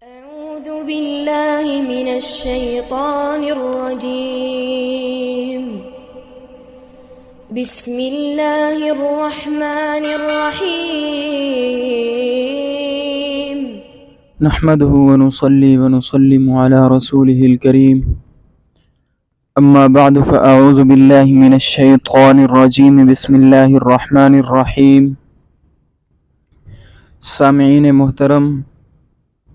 أعوذ بالله من الشيطان الرجيم. بسم الله الرحمن الرحيم. نحمده ونصلي ونسلم على رسوله الكريم. أما بعد فأعوذ بالله من الشيطان الرجيم. بسم الله الرحمن الرحيم. سامعین محترم،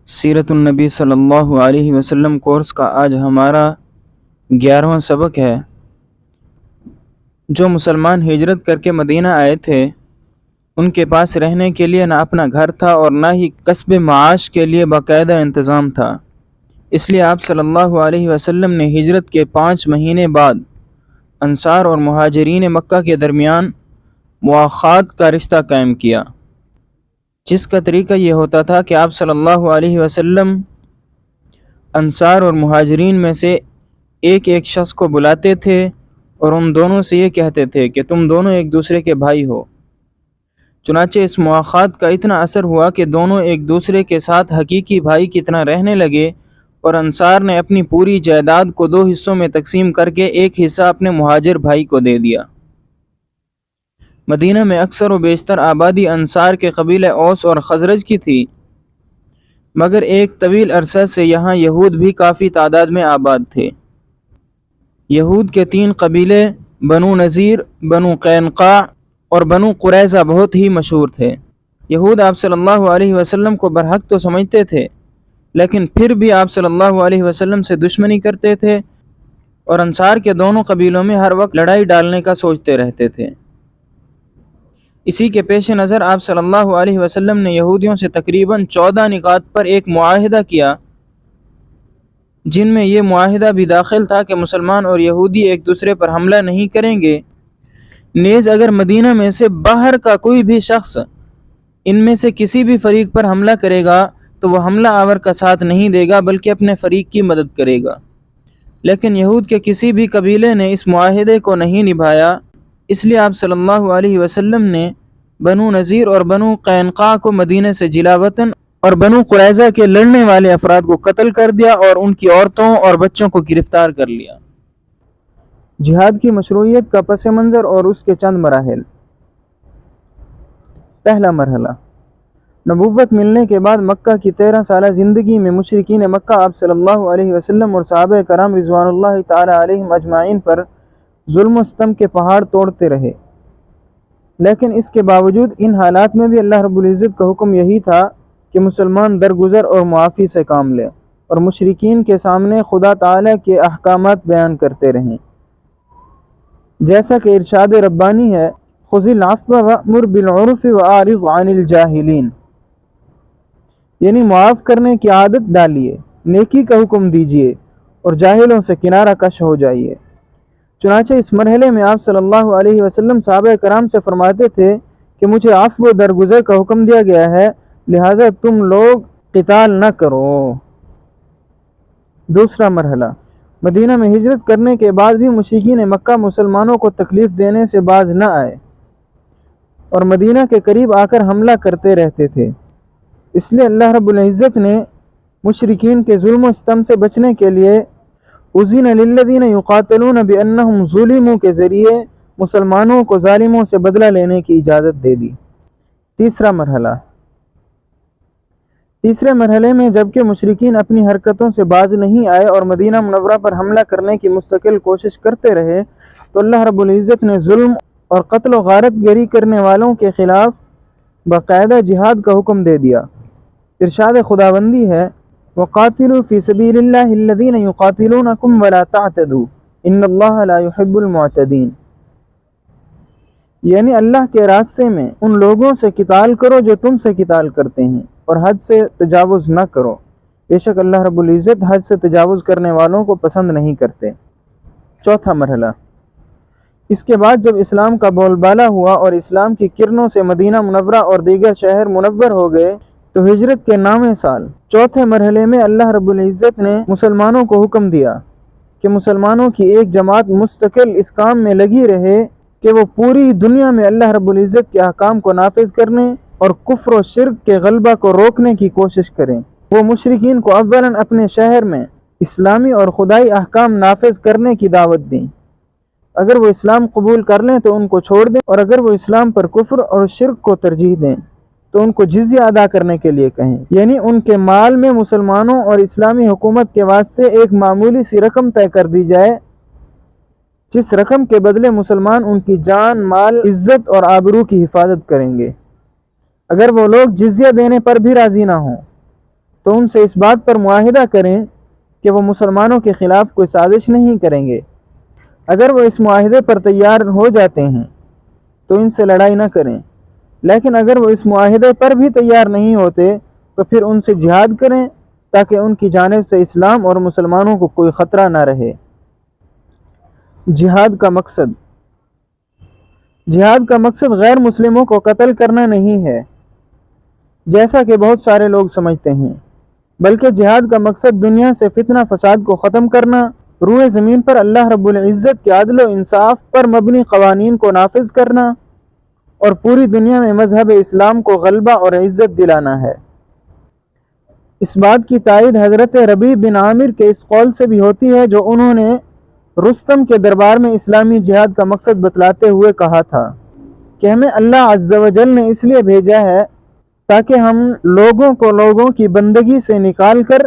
سیرت النبی صلی اللہ علیہ وسلم کورس کا آج ہمارا 11واں سبق ہے۔ جو مسلمان ہجرت کر کے مدینہ آئے تھے ان کے پاس رہنے کے لیے نہ اپنا گھر تھا اور نہ ہی کسب معاش کے لیے باقاعدہ انتظام تھا، اس لیے آپ صلی اللہ علیہ وسلم نے ہجرت کے 5 مہینے بعد انصار اور مہاجرین مکہ کے درمیان مواخات کا رشتہ قائم کیا، جس کا طریقہ یہ ہوتا تھا کہ آپ صلی اللہ علیہ وسلم انصار اور مہاجرین میں سے ایک ایک شخص کو بلاتے تھے اور ان دونوں سے یہ کہتے تھے کہ تم دونوں ایک دوسرے کے بھائی ہو۔ چنانچہ اس مواخات کا اتنا اثر ہوا کہ دونوں ایک دوسرے کے ساتھ حقیقی بھائی کی طرح رہنے لگے، اور انصار نے اپنی پوری جائیداد کو 2 حصوں میں تقسیم کر کے ایک حصہ اپنے مہاجر بھائی کو دے دیا۔ مدینہ میں اکثر و بیشتر آبادی انصار کے قبیلے اوس اور خزرج کی تھی، مگر ایک طویل عرصہ سے یہاں یہود بھی کافی تعداد میں آباد تھے۔ یہود کے 3 قبیلے بنو نذیر، بنو قینقاع اور بنو قریظہ بہت ہی مشہور تھے۔ یہود آپ صلی اللہ علیہ وسلم کو برحق تو سمجھتے تھے، لیکن پھر بھی آپ صلی اللہ علیہ وسلم سے دشمنی کرتے تھے اور انصار کے دونوں قبیلوں میں ہر وقت لڑائی ڈالنے کا سوچتے رہتے تھے۔ اسی کے پیش نظر آپ صلی اللہ علیہ وسلم نے یہودیوں سے تقریباً 14 نکات پر ایک معاہدہ کیا، جن میں یہ معاہدہ بھی داخل تھا کہ مسلمان اور یہودی ایک دوسرے پر حملہ نہیں کریں گے، نیز اگر مدینہ میں سے باہر کا کوئی بھی شخص ان میں سے کسی بھی فریق پر حملہ کرے گا تو وہ حملہ آور کا ساتھ نہیں دے گا بلکہ اپنے فریق کی مدد کرے گا۔ لیکن یہود کے کسی بھی قبیلے نے اس معاہدے کو نہیں نبھایا، اس لیے آپ صلی اللہ علیہ وسلم نے بنو نذیر اور بنو قینقاع کو مدینہ سے جلا وطن اور بنو قریظہ کے لڑنے والے افراد کو قتل کر دیا اور ان کی عورتوں اور بچوں کو گرفتار کر لیا۔ جہاد کی مشروعیت کا پس منظر اور اس کے چند مراحل۔ پہلا مرحلہ، نبوت ملنے کے بعد مکہ کی 13 سالہ زندگی میں مشرکین مکہ آپ صلی اللہ علیہ وسلم اور صحابہ کرام رضوان اللہ تعالی علیہم اجمعین پر ظلم و ستم کے پہاڑ توڑتے رہے، لیکن اس کے باوجود ان حالات میں بھی اللہ رب العزت کا حکم یہی تھا کہ مسلمان درگزر اور معافی سے کام لیں اور مشرکین کے سامنے خدا تعالی کے احکامات بیان کرتے رہیں، جیسا کہ ارشاد ربانی ہے خذ العفو وأمر بالعرف وأعرض عن الجاہلین، یعنی معاف کرنے کی عادت ڈالیے، نیکی کا حکم دیجیے اور جاہلوں سے کنارہ کش ہو جائیے۔ چنانچہ اس مرحلے میں آپ صلی اللہ علیہ وسلم صحابہ کرام سے فرماتے تھے کہ مجھے عفو و درگزر کا حکم دیا گیا ہے، لہٰذا تم لوگ قتال نہ کرو۔ دوسرا مرحلہ، مدینہ میں ہجرت کرنے کے بعد بھی مشرکین مکہ مسلمانوں کو تکلیف دینے سے باز نہ آئے اور مدینہ کے قریب آ کر حملہ کرتے رہتے تھے، اس لیے اللہ رب العزت نے مشرکین کے ظلم و ستم سے بچنے کے لیے اذن للذین یقاتلون بانہم ظلموا کے ذریعے مسلمانوں کو ظالموں سے بدلہ لینے کی اجازت دے دی۔ تیسرا مرحلہ، تیسرے مرحلے میں جبکہ مشرکین اپنی حرکتوں سے باز نہیں آئے اور مدینہ منورہ پر حملہ کرنے کی مستقل کوشش کرتے رہے تو اللہ رب العزت نے ظلم اور قتل و غارت گری کرنے والوں کے خلاف باقاعدہ جہاد کا حکم دے دیا۔ ارشاد خداوندی ہے وَقَاتِلُوا فِي سَبِيلِ اللَّهِ الَّذِينَ يُقَاتِلُونَكُمْ وَلَا تَعْتَدُوا إِنَّ اللَّهَ لَا يُحِبُّ الْمُعْتَدِينَ، یعنی اللہ کے راستے میں ان لوگوں سے قتال کرو جو تم سے قتال کرتے ہیں اور حد سے تجاوز نہ کرو، بے شک اللہ رب العزت حد سے تجاوز کرنے والوں کو پسند نہیں کرتے۔ چوتھا مرحلہ، اس کے بعد جب اسلام کا بول بالا ہوا اور اسلام کی کرنوں سے مدینہ منورہ اور دیگر شہر منور ہو گئے تو ہجرت کے 9ویں سال چوتھے مرحلے میں اللہ رب العزت نے مسلمانوں کو حکم دیا کہ مسلمانوں کی ایک جماعت مستقل اس کام میں لگی رہے کہ وہ پوری دنیا میں اللہ رب العزت کے احکام کو نافذ کرنے اور کفر و شرک کے غلبہ کو روکنے کی کوشش کریں۔ وہ مشرکین کو اولاً اپنے شہر میں اسلامی اور خدائی احکام نافذ کرنے کی دعوت دیں۔ اگر وہ اسلام قبول کر لیں تو ان کو چھوڑ دیں، اور اگر وہ اسلام پر کفر اور شرک کو ترجیح دیں تو ان کو جزیہ ادا کرنے کے لیے کہیں، یعنی ان کے مال میں مسلمانوں اور اسلامی حکومت کے واسطے ایک معمولی سی رقم طے کر دی جائے، جس رقم کے بدلے مسلمان ان کی جان، مال، عزت اور آبرو کی حفاظت کریں گے۔ اگر وہ لوگ جزیہ دینے پر بھی راضی نہ ہوں تو ان سے اس بات پر معاہدہ کریں کہ وہ مسلمانوں کے خلاف کوئی سازش نہیں کریں گے۔ اگر وہ اس معاہدے پر تیار ہو جاتے ہیں تو ان سے لڑائی نہ کریں، لیکن اگر وہ اس معاہدے پر بھی تیار نہیں ہوتے تو پھر ان سے جہاد کریں تاکہ ان کی جانب سے اسلام اور مسلمانوں کو کوئی خطرہ نہ رہے۔ جہاد کا مقصد غیر مسلموں کو قتل کرنا نہیں ہے جیسا کہ بہت سارے لوگ سمجھتے ہیں، بلکہ جہاد کا مقصد دنیا سے فتنہ فساد کو ختم کرنا، روئے زمین پر اللہ رب العزت کے عدل و انصاف پر مبنی قوانین کو نافذ کرنا اور پوری دنیا میں مذہب اسلام کو غلبہ اور عزت دلانا ہے۔ اس بات کی تائید حضرت ربیع بن عامر کے اس قول سے بھی ہوتی ہے جو انہوں نے رستم کے دربار میں اسلامی جہاد کا مقصد بتلاتے ہوئے کہا تھا کہ ہمیں اللہ عز و جل نے اس لیے بھیجا ہے تاکہ ہم لوگوں کو لوگوں کی بندگی سے نکال کر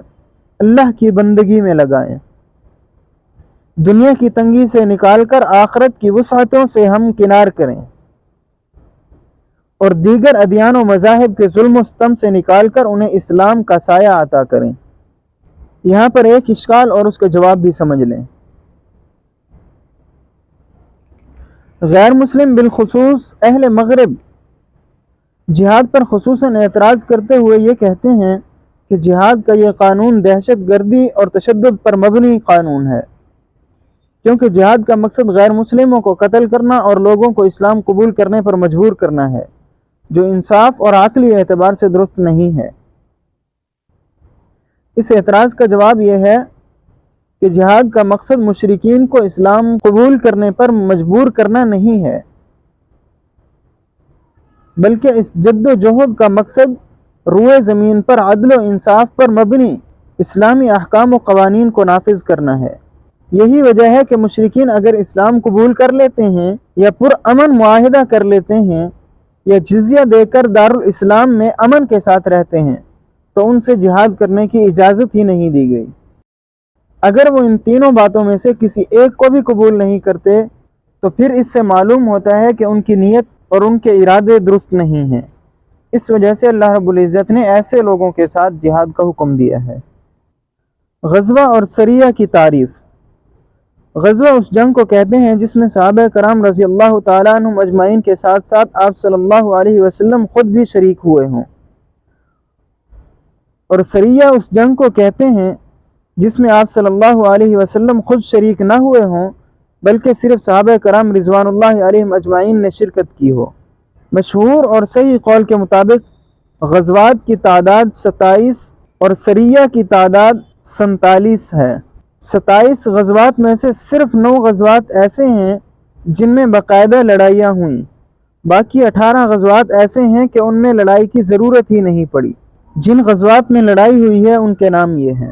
اللہ کی بندگی میں لگائیں، دنیا کی تنگی سے نکال کر آخرت کی وسعتوں سے ہم کنار کریں، اور دیگر ادیان و مذاہب کے ظلم و ستم سے نکال کر انہیں اسلام کا سایہ عطا کریں۔ یہاں پر ایک اشکال اور اس کا جواب بھی سمجھ لیں۔ غیر مسلم بالخصوص اہل مغرب جہاد پر خصوصاً اعتراض کرتے ہوئے یہ کہتے ہیں کہ جہاد کا یہ قانون دہشت گردی اور تشدد پر مبنی قانون ہے، کیونکہ جہاد کا مقصد غیر مسلموں کو قتل کرنا اور لوگوں کو اسلام قبول کرنے پر مجبور کرنا ہے، جو انصاف اور عقلی اعتبار سے درست نہیں ہے۔ اس اعتراض کا جواب یہ ہے کہ جہاد کا مقصد مشرکین کو اسلام قبول کرنے پر مجبور کرنا نہیں ہے، بلکہ اس جد و جہد کا مقصد روئے زمین پر عدل و انصاف پر مبنی اسلامی احکام و قوانین کو نافذ کرنا ہے۔ یہی وجہ ہے کہ مشرکین اگر اسلام قبول کر لیتے ہیں یا پرامن معاہدہ کر لیتے ہیں یا جزیہ دے کر دارالاسلام میں امن کے ساتھ رہتے ہیں تو ان سے جہاد کرنے کی اجازت ہی نہیں دی گئی۔ اگر وہ ان تینوں باتوں میں سے کسی ایک کو بھی قبول نہیں کرتے تو پھر اس سے معلوم ہوتا ہے کہ ان کی نیت اور ان کے ارادے درست نہیں ہیں۔ اس وجہ سے اللہ رب العزت نے ایسے لوگوں کے ساتھ جہاد کا حکم دیا ہے۔ غزوہ اور سریہ کی تعریف۔ غزوہ اس جنگ کو کہتے ہیں جس میں صحابہ کرام رضی اللہ تعالیٰ عنہم اجمعین کے ساتھ ساتھ آپ صلی اللہ علیہ وسلم خود بھی شریک ہوئے ہوں، اور سریہ اس جنگ کو کہتے ہیں جس میں آپ صلی اللہ علیہ وسلم خود شریک نہ ہوئے ہوں بلکہ صرف صحابہ کرام رضوان اللہ علیہم اجمعین نے شرکت کی ہو۔ مشہور اور صحیح قول کے مطابق غزوات کی تعداد 27 اور سریہ کی تعداد 47 ہے۔ 27 غزوات میں سے صرف 9 غزوات ایسے ہیں جن میں باقاعدہ لڑائیاں ہوئیں، باقی 18 غزوات ایسے ہیں کہ ان میں لڑائی کی ضرورت ہی نہیں پڑی۔ جن غزوات میں لڑائی ہوئی ہے ان کے نام یہ ہیں: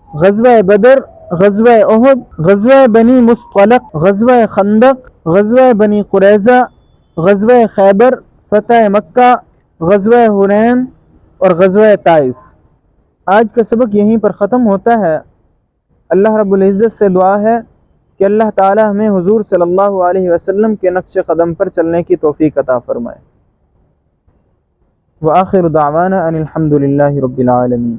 غزوہ بدر، غزوہ احد، غزوہ بنی مصطلق، غزوہ خندق، غزوہ بنی قریظہ، غزوہ خیبر، فتح مکہ، غزوہ حنین اور غزوہ طائف۔ آج کا سبق یہیں پر ختم ہوتا ہے۔ اللہ رب العزت سے دعا ہے کہ اللہ تعالی ہمیں حضور صلی اللہ علیہ وسلم کے نقش قدم پر چلنے کی توفیق عطا فرمائے۔ وآخر دعوانا ان الحمد للہ رب العالمین۔